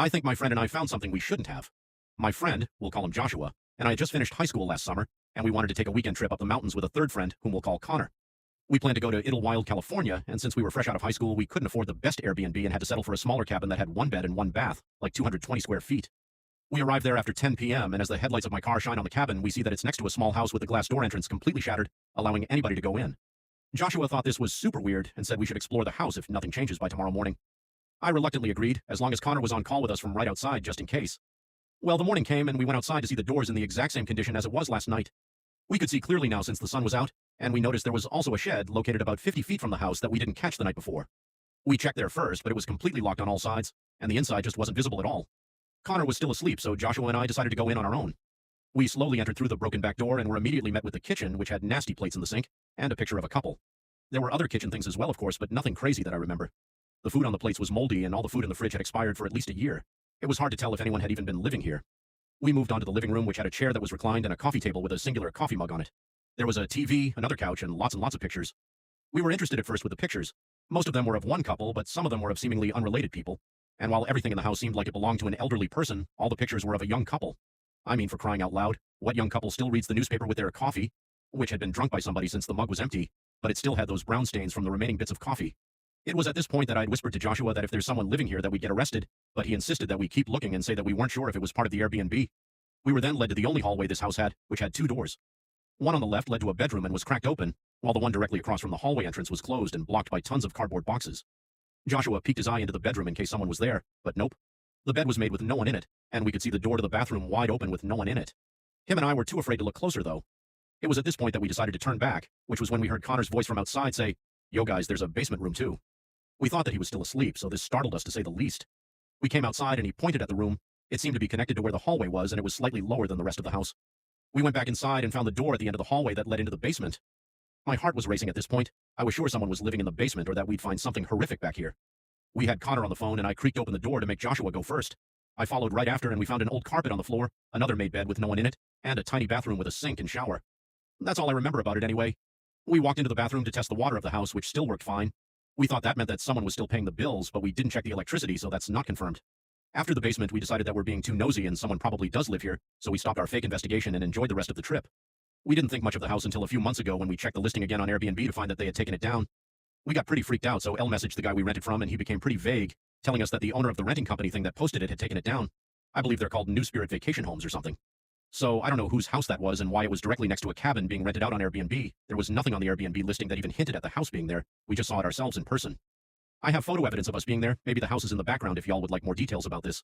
I think my friend and I found something we shouldn't have. My friend, we'll call him Joshua, and I had just finished high school last summer, and we wanted to take a weekend trip up the mountains with a third friend, whom we'll call Connor. We planned to go to Idlewild, California, and since we were fresh out of high school, we couldn't afford the best Airbnb and had to settle for a smaller cabin that had one bed and one bath, like 220 square feet. We arrived there after 10 p.m., and as the headlights of my car shine on the cabin, we see that it's next to a small house with a glass door entrance completely shattered, allowing anybody to go in. Joshua thought this was super weird and said we should explore the house if nothing changes by tomorrow morning. I reluctantly agreed, as long as Connor was on call with us from right outside just in case. Well, the morning came and we went outside to see the doors in the exact same condition as it was last night. We could see clearly now since the sun was out, and we noticed there was also a shed located about 50 feet from the house that we didn't catch the night before. We checked there first, but it was completely locked on all sides, and the inside just wasn't visible at all. Connor was still asleep, so Joshua and I decided to go in on our own. We slowly entered through the broken back door and were immediately met with the kitchen, which had nasty plates in the sink, and a picture of a couple. There were other kitchen things as well, of course, but nothing crazy that I remember. The food on the plates was moldy, and all the food in the fridge had expired for at least a year. It was hard to tell if anyone had even been living here. We moved on to the living room, which had a chair that was reclined and a coffee table with a singular coffee mug on it. There was a TV, another couch, and lots of pictures. We were interested at first with the pictures. Most of them were of one couple, but some of them were of seemingly unrelated people. And while everything in the house seemed like it belonged to an elderly person, all the pictures were of a young couple. I mean, for crying out loud, what young couple still reads the newspaper with their coffee, which had been drunk by somebody since the mug was empty, but it still had those brown stains from the remaining bits of coffee? It was at this point that I'd whispered to Joshua that if there's someone living here that we'd get arrested, but he insisted that we keep looking and say that we weren't sure if it was part of the Airbnb. We were then led to the only hallway this house had, which had two doors. One on the left led to a bedroom and was cracked open, while the one directly across from the hallway entrance was closed and blocked by tons of cardboard boxes. Joshua peeked his eye into the bedroom in case someone was there, but nope. The bed was made with no one in it, and we could see the door to the bathroom wide open with no one in it. Him and I were too afraid to look closer, though. It was at this point that we decided to turn back, which was when we heard Connor's voice from outside say, "Yo guys, there's a basement room too." We thought that he was still asleep, so this startled us to say the least. We came outside and he pointed at the room. It seemed to be connected to where the hallway was, and it was slightly lower than the rest of the house. We went back inside and found the door at the end of the hallway that led into the basement. My heart was racing at this point. I was sure someone was living in the basement or that we'd find something horrific back here. We had Connor on the phone, and I creaked open the door to make Joshua go first. I followed right after, and we found an old carpet on the floor, another made bed with no one in it, and a tiny bathroom with a sink and shower. That's all I remember about it anyway. We walked into the bathroom to test the water of the house, which still worked fine. We thought that meant that someone was still paying the bills, but we didn't check the electricity, so that's not confirmed. After the basement, we decided that we're being too nosy and someone probably does live here, so we stopped our fake investigation and enjoyed the rest of the trip. We didn't think much of the house until a few months ago when we checked the listing again on Airbnb to find that they had taken it down. We got pretty freaked out, so Elle messaged the guy we rented from, and he became pretty vague, telling us that the owner of the renting company thing that posted it had taken it down. I believe they're called New Spirit Vacation Homes or something. So I don't know whose house that was and why it was directly next to a cabin being rented out on Airbnb. There was nothing on the Airbnb listing that even hinted at the house being there. We just saw it ourselves in person. I have photo evidence of us being there. Maybe the house is in the background if y'all would like more details about this.